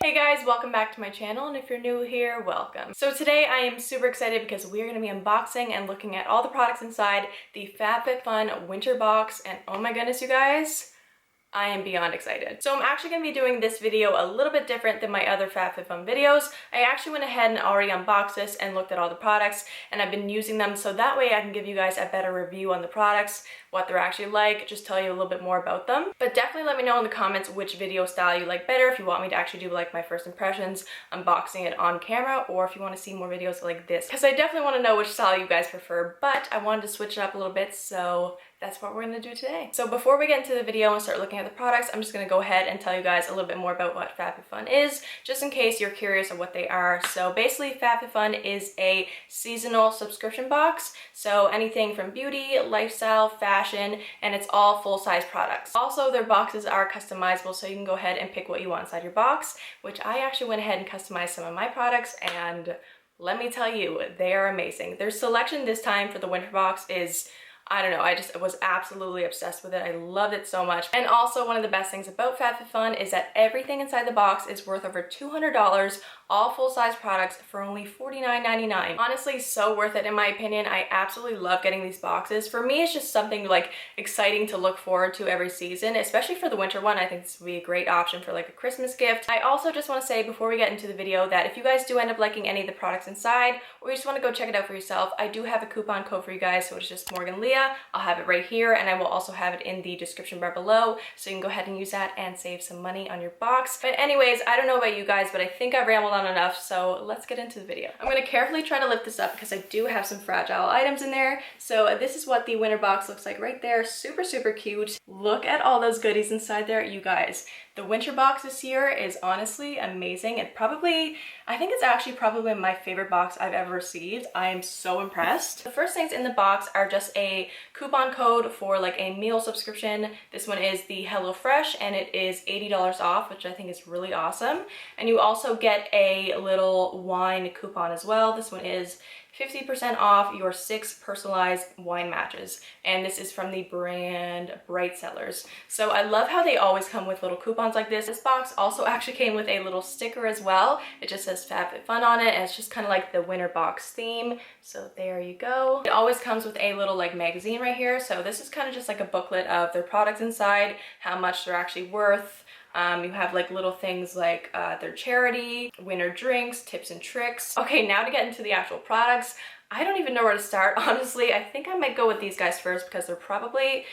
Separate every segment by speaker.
Speaker 1: Hey guys, welcome back to my channel, and if you're new here, welcome. So today I am super excited because we're going to be unboxing and looking at all the products inside the Fabfitfun winter box, and oh my goodness you guys, I am beyond excited. So I'm actually going to be doing this video a little bit different than my other Fabfitfun videos. I actually went ahead and already unboxed this and looked at all the products, and I've been using them so that way I can give you guys a better review on the products, what they're actually like, just tell you a little bit more about them. But definitely let me know in the comments which video style you like better, if you want me to actually do like my first impressions, unboxing it on camera, or if you want to see more videos like this. Because I definitely want to know which style you guys prefer, but I wanted to switch it up a little bit, so that's what we're going to do today. So before we get into the video and start looking at the products, I'm just going to go ahead and tell you guys a little bit more about what Fabfitfun is, just in case you're curious of what they are. So basically Fabfitfun is a seasonal subscription box, so anything from beauty, lifestyle, fashion, and it's all full-size products. Also, their boxes are customizable, so you can go ahead and pick what you want inside your box, which I actually went ahead and customized some of my products, and let me tell you, they are amazing. Their selection this time for the winter box is, I don't know, I just was absolutely obsessed with it. I loved it so much. And also one of the best things about Fabfitfun is that everything inside the box is worth over $200, all full-size products for only $49.99. Honestly, so worth it in my opinion. I absolutely love getting these boxes. For me, it's just something like exciting to look forward to every season, especially for the winter one. I think this would be a great option for like a Christmas gift. I also just want to say before we get into the video that if you guys do end up liking any of the products inside, or you just want to go check it out for yourself, I do have a coupon code for you guys, so it's just Morgan Leah. I'll have it right here, and I will also have it in the description bar below, so you can go ahead and use that and save some money on your box. But anyways, I don't know about you guys, but I think I've rambled on enough, so let's get into the video. I'm going to carefully try to lift this up because I do have some fragile items in there. So this is what the winter box looks like right there. Super, super cute. Look at all those goodies inside there, you guys. The winter box this year is honestly amazing. I think it's actually probably my favorite box I've ever received. I am so impressed. The first things in the box are just a coupon code for like a meal subscription. This one is the HelloFresh, and it is $80 off, which I think is really awesome. And you also get a little wine coupon as well. This one is 50% off your 6 personalized wine matches, and this is from the brand Bright Cellars. So I love how they always come with little coupons like this. This box also actually came with a little sticker as well. It just says Fabfitfun on it, and it's just kind of like the winter box theme. So there you go. It always comes with a little like magazine right here. So this is kind of just like a booklet of their products inside, how much they're actually worth. You have like little things like their charity, winter drinks, tips and tricks. Okay, now to get into the actual products. I don't even know where to start, honestly. I think I might go with these guys first because they're probably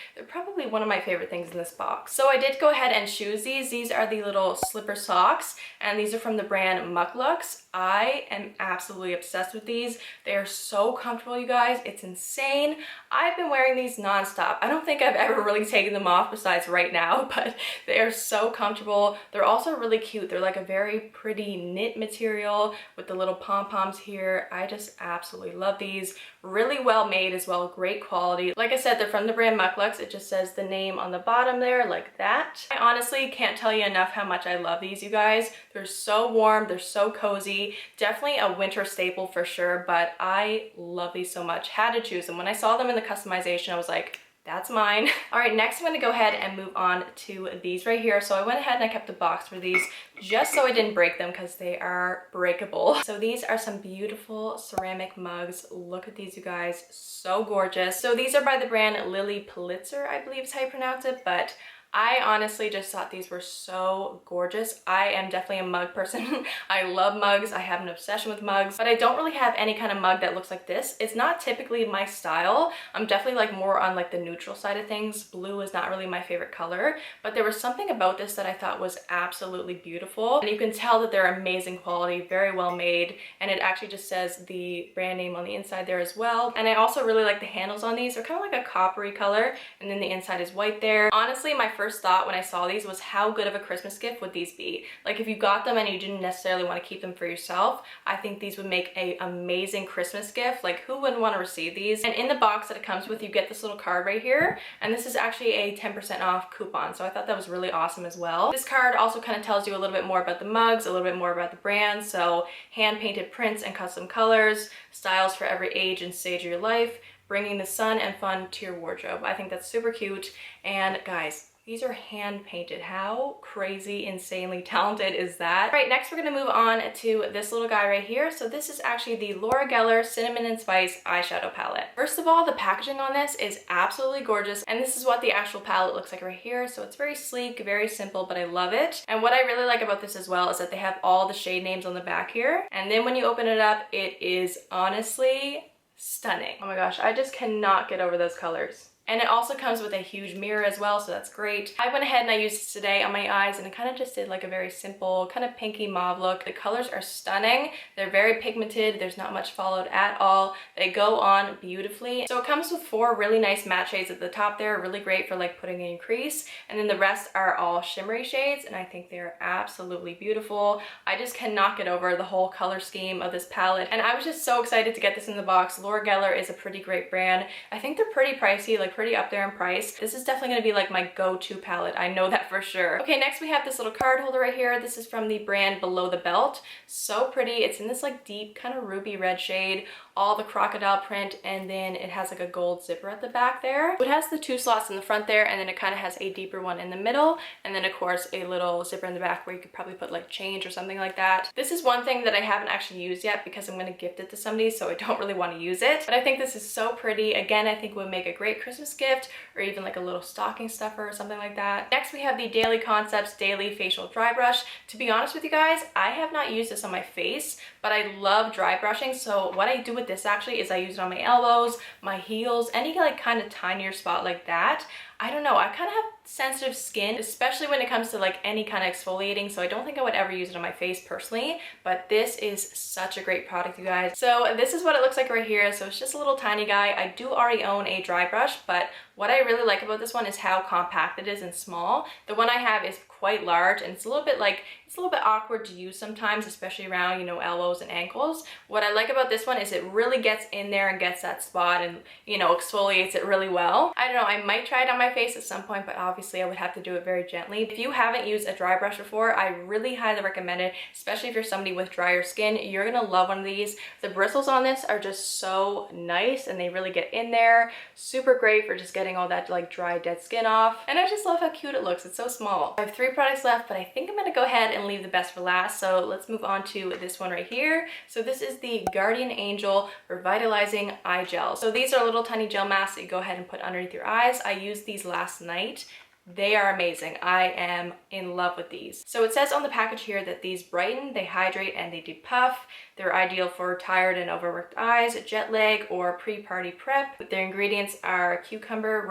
Speaker 1: one of my favorite things in this box. So I did go ahead and choose these. These are the little slipper socks, and these are from the brand Mucklux. I am absolutely obsessed with these. They are so comfortable, you guys. It's insane. I've been wearing these nonstop. I don't think I've ever really taken them off besides right now, but they are so comfortable. They're also really cute. They're like a very pretty knit material with the little pom-poms here. I just absolutely love these. Really well made as well, great quality. Like I said, they're from the brand Mucklux. It just says the name on the bottom there like that. I honestly can't tell you enough how much I love these, you guys. They're so warm, they're so cozy. Definitely a winter staple for sure, but I love these so much. Had to choose them. When I saw them in the customization, I was like, that's mine. All right, next I'm gonna go ahead and move on to these right here. So I went ahead and I kept the box for these just so I didn't break them because they are breakable. So these are some beautiful ceramic mugs. Look at these, you guys, so gorgeous. So these are by the brand Lily Pulitzer, I believe is how you pronounce it, but I honestly just thought these were so gorgeous. I am definitely a mug person. I love mugs. I have an obsession with mugs, but I don't really have any kind of mug that looks like this. It's not typically my style. I'm definitely like more on like the neutral side of things. Blue is not really my favorite color, but there was something about this that I thought was absolutely beautiful. And you can tell that they're amazing quality, very well made. And it actually just says the brand name on the inside there as well. And I also really like the handles on these. They're kind of like a coppery color, and then the inside is white there. Honestly, my first thought when I saw these was how good of a Christmas gift would these be? Like if you got them and you didn't necessarily want to keep them for yourself, I think these would make an amazing Christmas gift. Like who wouldn't want to receive these? And in the box that it comes with, you get this little card right here, and this is actually a 10% off coupon. So I thought that was really awesome as well. This card also kind of tells you a little bit more about the mugs, a little bit more about the brand. So hand painted prints and custom colors, styles for every age and stage of your life, bringing the sun and fun to your wardrobe. I think that's super cute. And guys, These are hand painted. How crazy, insanely talented is that? All right, next we're gonna move on to this little guy right here. So this is actually the Laura Geller Cinnamon and Spice eyeshadow palette. First of all, the packaging on this is absolutely gorgeous, and this is what the actual palette looks like right here. So it's very sleek, very simple, but I love it. And what I really like about this as well is that they have all the shade names on the back here. And then when you open it up, it is honestly stunning. Oh my gosh, I just cannot get over those colors. And it also comes with a huge mirror as well, so that's great. I went ahead and I used this today on my eyes, and it kind of just did like a very simple kind of pinky mauve look. The colors are stunning. They're very pigmented. There's not much followed at all. They go on beautifully. So it comes with 4 really nice matte shades at the top there, really great for like putting in crease. And then the rest are all shimmery shades, and I think they're absolutely beautiful. I just cannot get over the whole color scheme of this palette. And I was just so excited to get this in the box. Laura Geller is a pretty great brand. I think they're pretty pricey, like pretty up there in price. This is definitely going to be like my go-to palette. I know that for sure. Okay, next we have this little card holder right here. This is from the brand Below the Belt. So pretty. It's in this like deep kind of ruby red shade, all the crocodile print, and then it has like a gold zipper at the back there. It has the 2 slots in the front there, and then it kind of has a deeper one in the middle, and then of course a little zipper in the back where you could probably put like change or something like that. This is one thing that I haven't actually used yet because I'm going to gift it to somebody, so I don't really want to use it. But I think this is so pretty. Again, I think it would make a great Christmas gift, or even like a little stocking stuffer or something like that. Next we have the Daily Concepts Daily Facial Dry Brush. To be honest with you guys, I have not used this on my face, but I love dry brushing. So what I do with this actually is I use it on my elbows, my heels, any like kind of tinier spot like that. I don't know, I kind of have sensitive skin, especially when it comes to like any kind of exfoliating, so I don't think I would ever use it on my face personally, but this is such a great product, you guys. So this is what it looks like right here. So it's just a little tiny guy. I do already own a dry brush, but what I really like about this one is how compact it is and small. The one I have is quite large, and it's a little bit awkward to use sometimes, especially around, you know, elbows and ankles. What I like about this one is it really gets in there and gets that spot and, you know, exfoliates it really well. I don't know, I might try it on my face at some point, but obviously I would have to do it very gently. If you haven't used a dry brush before, I really highly recommend it, especially if you're somebody with drier skin. You're gonna love one of these. The bristles on this are just so nice, and they really get in there. Super great for just getting all that like dry, dead skin off. And I just love how cute it looks. It's so small. I have 3 products left, but I think I'm gonna go ahead and leave the best for last. So let's move on to this one right here. So this is the Guardian Angel Revitalizing Eye Gel. So these are little tiny gel masks that you go ahead and put underneath your eyes. I used these last night. They are amazing. I am in love with these. So it says on the package here that these brighten, they hydrate, and they depuff. They're ideal for tired and overworked eyes, jet lag, or pre-party prep. Their ingredients are cucumber,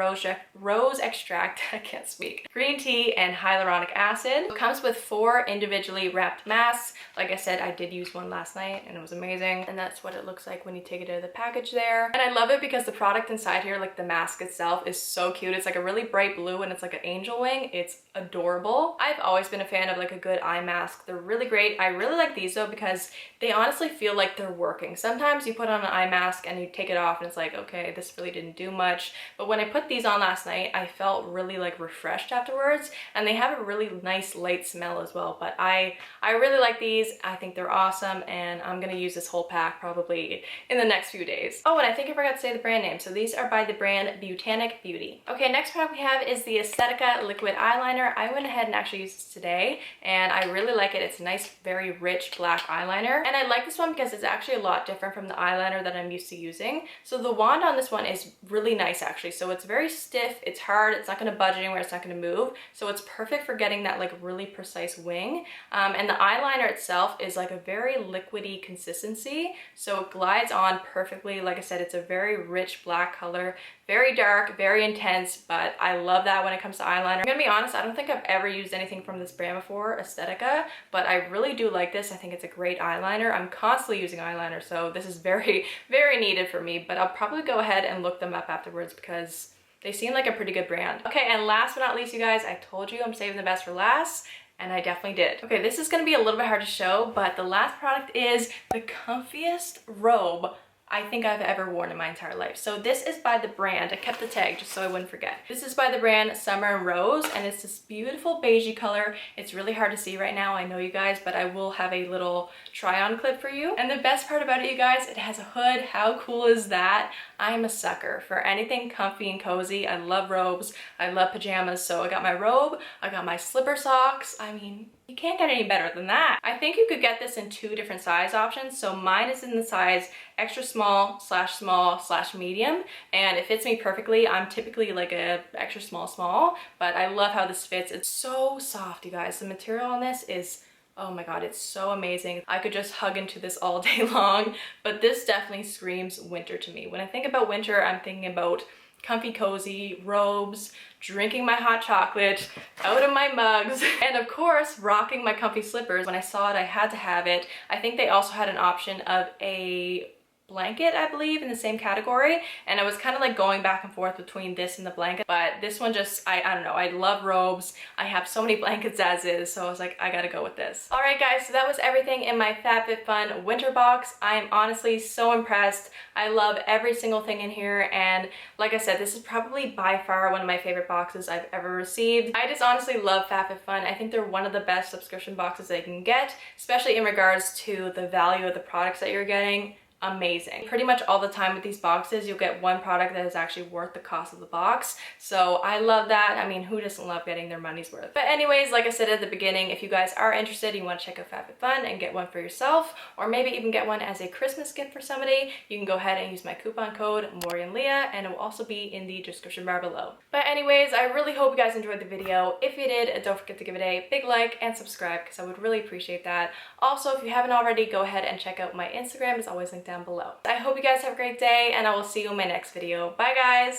Speaker 1: rose extract, I can't speak, green tea, and hyaluronic acid. It comes with 4 individually wrapped masks. Like I said, I did use one last night and it was amazing. And that's what it looks like when you take it out of the package there. And I love it because the product inside here, like the mask itself, is so cute. It's like a really bright blue, and it's like an angel wing. It's adorable. I've always been a fan of like a good eye mask. They're really great. I really like these though because they honestly feel like they're working. Sometimes you put on an eye mask and you take it off and it's like, okay, this really didn't do much. But when I put these on last night, I felt really like refreshed afterwards, and they have a really nice light smell as well. But I really like these. I think they're awesome, and I'm gonna use this whole pack probably in the next few days. Oh, and I think I forgot to say the brand name. So these are by the brand Botanic Beauty. Okay, next product we have is the Estetica liquid eyeliner. I went ahead and actually used this today, and I really like it. It's a nice, very rich black eyeliner, and I like this one because it's actually a lot different from the eyeliner that I'm used to using. So the wand on this one is really nice actually. So it's very stiff, it's hard, it's not going to budge anywhere, it's not going to move. So it's perfect for getting that like really precise wing. And the eyeliner itself is like a very liquidy consistency. So it glides on perfectly. Like I said, it's a very rich black color, very dark, very intense, but I love that when it comes to eyeliner. I'm gonna be honest, I don't think I've ever used anything from this brand before, Estetica, but I really do like this. I think it's a great eyeliner. I'm constantly using eyeliner, so this is very, very needed for me, but I'll probably go ahead and look them up afterwards because they seem like a pretty good brand. Okay, and last but not least, you guys, I told you I'm saving the best for last, and I definitely did. Okay, this is gonna be a little bit hard to show, but the last product is the comfiest robe I think I've ever worn in my entire life. So this is by the brand, I kept the tag just so I wouldn't forget. This is by the brand Summer and Rose, and it's this beautiful beigey color. It's really hard to see right now, I know you guys, but I will have a little try on clip for you. And the best part about it, you guys, it has a hood. How cool is that? I'm a sucker for anything comfy and cozy. I love robes, I love pajamas, so I got my robe, I got my slipper socks. I mean, you can't get any better than that. I think you could get this in 2 different size options. So mine is in the size extra small slash medium, and it fits me perfectly. I'm typically like a extra small, but I love how this fits. It's so soft, you guys. The material on this is, oh my god, it's so amazing. I could just hug into this all day long, but this definitely screams winter to me. When I think about winter, I'm thinking about comfy cozy robes, drinking my hot chocolate out of my mugs, and of course rocking my comfy slippers. When I saw it, I had to have it. I think they also had an option of a blanket, I believe, in the same category, and I was kind of like going back and forth between this and the blanket, but this one just, I don't know, I love robes. I have so many blankets as is, so I was like, I gotta go with this. All right guys, so that was everything in my Fabfitfun winter box. I am honestly so impressed. I love every single thing in here, and like I said, this is probably by far one of my favorite boxes I've ever received. I just honestly love Fabfitfun. I think they're one of the best subscription boxes that you can get, especially in regards to the value of the products that you're getting. Amazing. Pretty much all the time with these boxes, you'll get one product that is actually worth the cost of the box. So I love that. I mean, who doesn't love getting their money's worth? But anyways, like I said at the beginning, if you guys are interested, you want to check out Fabfitfun and get one for yourself, or maybe even get one as a Christmas gift for somebody, you can go ahead and use my coupon code Leah, and it will also be in the description bar below. But anyways, I really hope you guys enjoyed the video. If you did, don't forget to give it a big like and subscribe, because I would really appreciate that. Also, if you haven't already, go ahead and check out my Instagram. It's always linked down below. I hope you guys have a great day, and I will see you in my next video. Bye guys!